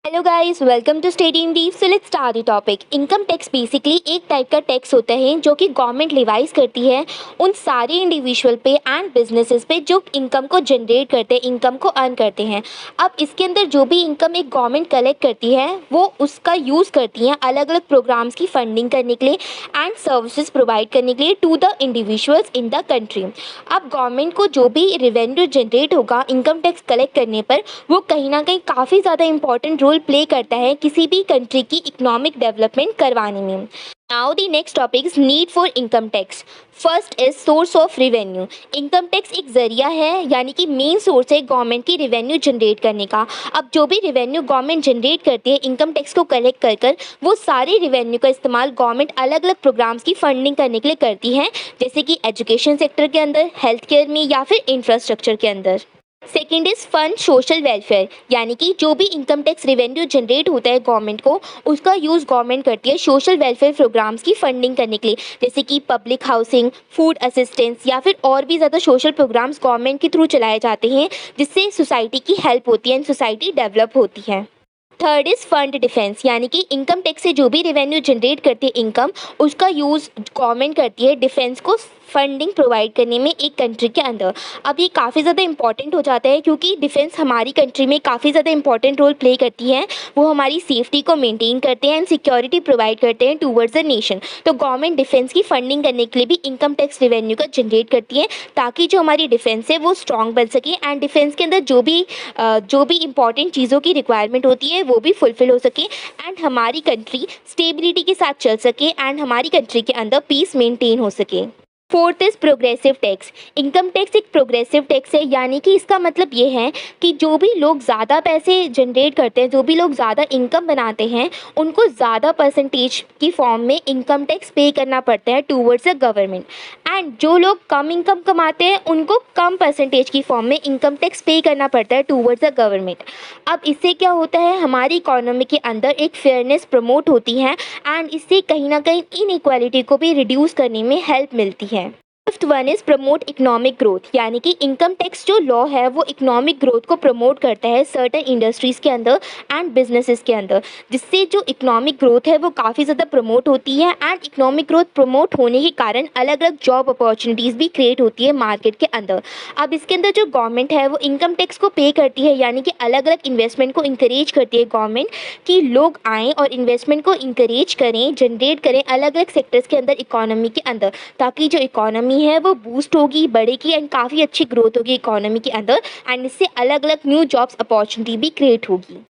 Hello guys, welcome to study in deep. So let's start the topic. Income tax basically एक type का tax होता है जो कि गवर्नमेंट लिवाइज करती है उन सारे इंडिविजुअल पे एंड बिजनेसेस पे जो इनकम को जनरेट करते हैं, इनकम को अर्न करते हैं। अब इसके अंदर जो भी इनकम एक गवर्नमेंट कलेक्ट करती है वो उसका यूज़ करती है अलग अलग प्रोग्राम्स की फंडिंग करने के लिए एंड सर्विसेज प्रोवाइड करने के लिए to the individuals in the country. अब गवर्नमेंट को जो भी रेवेन्यू जनरेट होगा इनकम टैक्स कलेक्ट करने पर, वो कहीं ना कहीं काफ़ी ज़्यादा इंपॉर्टेंट रोल प्ले करता है किसी भी कंट्री की इकोनॉमिक डेवलपमेंट करवाने में। Now the next topic is need for income tax. First is source of revenue. Income tax एक जरिया है, यानी कि मेन सोर्स है गवर्नमेंट की रेवेन्यू जनरेट करने का। अब जो भी रेवेन्यू गवर्नमेंट जनरेट करती है इनकम टैक्स को कलेक्ट कर वो सारे रेवेन्यू का इस्तेमाल गवर्नमेंट अलग अलग प्रोग्राम्स की फंडिंग करने के लिए करती है, जैसे कि एजुकेशन सेक्टर के अंदर, हेल्थ केयर में या फिर इंफ्रास्ट्रक्चर के अंदर। Second is fund social welfare, यानी कि जो भी इनकम टैक्स रेवेन्यू जनरेट होता है गवर्नमेंट को, उसका यूज़ गवर्नमेंट करती है सोशल वेलफेयर प्रोग्राम्स की फंडिंग करने के लिए, जैसे कि पब्लिक हाउसिंग, फूड असिस्टेंस या फिर और भी ज़्यादा सोशल प्रोग्राम्स गवर्नमेंट के थ्रू चलाए जाते हैं, जिससे सोसाइटी की हेल्प होती है एंड सोसाइटी डेवलप होती है। थर्ड इज़ फंड डिफेंस, यानी कि इनकम टैक्स से जो भी रेवेन्यू जनरेट करती है इनकम, उसका यूज़ गवर्नमेंट करती है डिफेंस को फंडिंग प्रोवाइड करने में एक कंट्री के अंदर। अब ये काफ़ी ज़्यादा इंपॉर्टेंट हो जाता है क्योंकि डिफेंस हमारी कंट्री में काफ़ी ज़्यादा इंपॉर्टेंट रोल प्ले करती है। वो हमारी सेफ्टी को मेंटेन करते हैं एंड सिक्योरिटी प्रोवाइड करते हैं टूवर्ड्स द नेशन। तो गवर्नमेंट डिफेंस की फंडिंग करने के लिए भी इनकम टैक्स रेवेन्यू का जनरेट करती है, ताकि जो हमारी डिफेंस है वो स्ट्रॉन्ग बन सके एंड डिफेंस के अंदर जो भी इंपॉर्टेंट चीज़ों की रिक्वायरमेंट होती है वो भी फुलफिल हो सके एंड हमारी कंट्री स्टेबिलिटी के साथ चल सके एंड हमारी कंट्री के अंदर पीस मेंटेन हो सके। Fourth is progressive tax. Income tax एक प्रोग्रेसिव टैक्स है, यानी कि इसका मतलब ये है कि जो भी लोग ज़्यादा पैसे जनरेट करते हैं, जो भी लोग ज़्यादा इनकम बनाते हैं, उनको ज़्यादा परसेंटेज की फॉर्म में इनकम टैक्स पे करना पड़ता है टूवर्ड्स द गवर्नमेंट, एंड जो लोग कम इनकम कमाते हैं उनको कम परसेंटेज की फॉर्म में इनकम टैक्स पे करना पड़ता है टूवर्ड्स द गवर्नमेंट। अब इससे क्या होता है, हमारी इकोनॉमी के अंदर एक फेयरनेस प्रमोट होती है एंड इससे कहीं ना कहीं इनइक्वालिटी को भी रिड्यूस करने में हेल्प मिलती है। Fifth one is promote economic growth, यानी कि इनकम टैक्स जो लॉ है वो इकोनॉमिक ग्रोथ को प्रमोट करता है सर्टेन इंडस्ट्रीज़ के अंदर एंड बिजनेसेस के अंदर, जिससे जो इकोनॉमिक ग्रोथ है वो काफ़ी ज़्यादा प्रमोट होती है एंड इकोनॉमिक ग्रोथ प्रमोट होने के कारण अलग अलग जॉब अपॉर्चुनिटीज़ भी क्रिएट होती है मार्केट के अंदर। अब इसके अंदर जो गवर्नमेंट है वो इनकम टैक्स को पे करती है, यानी कि अलग अलग इन्वेस्टमेंट को इंकरेज करती है गवर्नमेंट कि लोग आएँ और इन्वेस्टमेंट को इंकरेज करें, जनरेट करें अलग अलग सेक्टर्स के अंदर इकोनॉमी के अंदर, ताकि जो इकोनॉमी है वो बूस्ट होगी, बढ़ेगी एंड काफ़ी अच्छी ग्रोथ होगी इकोनॉमी के अंदर एंड इससे अलग अलग न्यू जॉब्स अपॉर्चुनिटी भी क्रिएट होगी।